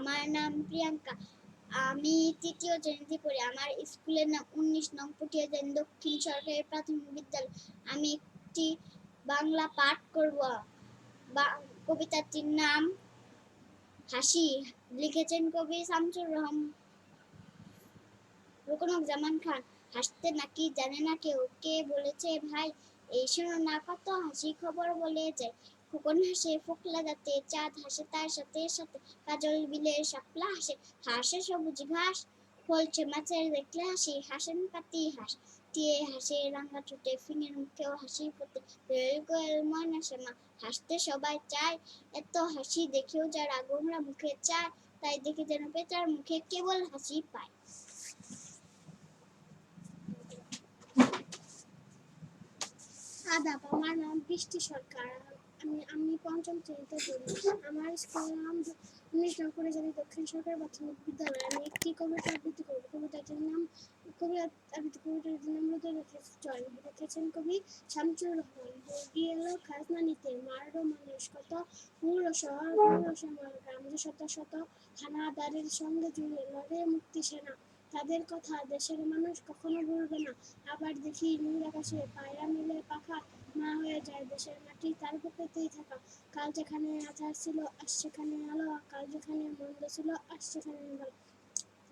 আমার নাম প্রিয়াঙ্কা। আমি তৃতীয় শ্রেণীতে পড়ি। আমার স্কুলের নাম ১৯ নং পটিয়াজান দক্ষিণ সরকারি প্রাথমিক বিদ্যালয়। আমি একটি বাংলা পাঠ করব। কবিতাটির নাম হাসি। লিখেছেন কবি শামসুর রুকনুজ্জামান খান। হাসতে নাকি জানে না কেউ, কে বলেছে ভাই? এই শোনো না কত হাসি খবর বলে যায়। খোকন হাসে ফোকলা দাঁতে, চাঁদ হাসে তার সাথে সাথে, কাজল বিলের শাপলা হাসে, হাসে সবুজ ঘাস। ফলছে মাছের দেখলে হাসি, হাসেন পাতি হাঁস। টিয়ে হাসে রাঙা ঠোঁটে, ফিঙের মুখেও হাসি ফোটে। দোয়েল কোয়েল ময়না শ্যামা, হাসতে সবাই চায়। এত হাসি দেখেও যারা গোমরা মুখে চায়, তাই দেখে যেন পেঁচার মুখে কেবল হাসি পায়। আদাব, আমার নাম বৃষ্টি সরকার। আমি পঞ্চম শ্রেণীতে পড়ি। আমার স্কুলের নাম ১৯ নং পটিয়াজান দক্ষিণ সরকারি প্রাথমিক বিদ্যালয়। আমি একটি কবিতা আবৃত্তি করব। কবিতাটির নাম রোদের চল। লিখেছেন কবি শামসুর রহমান। বর্গি এলো খাজনা নিতে, মারলো মানুষ কত, পুরো শহর পুরো শ্যামল গ্রাম যে শত শত, হানাদারের সঙ্গে জুড়ে লড়ে মুক্তি সেনা। তাদের কথা দেশের মানুষ কখনো ভুলবে না। আবার দেখি নীল আকাশে পায়রা মেলে পাখা, মা হয়ে যায় দেশের মাটি তার বুকেতেই থাকা। কাল যেখানে আঁধার ছিল আজ সেখানে আলো, কাল যেখানে মন্দ ছিল আজ সেখানে ভালো,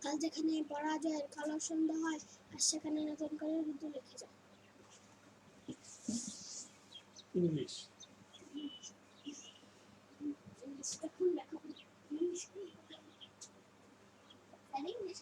কাল যেখানে পরাজয়ের কালো সন্ধ্যা হয় আজ সেখানে নতুন করে ঋতু লিখে যায়। ইংলিশ এখন দেখো ইংলিশ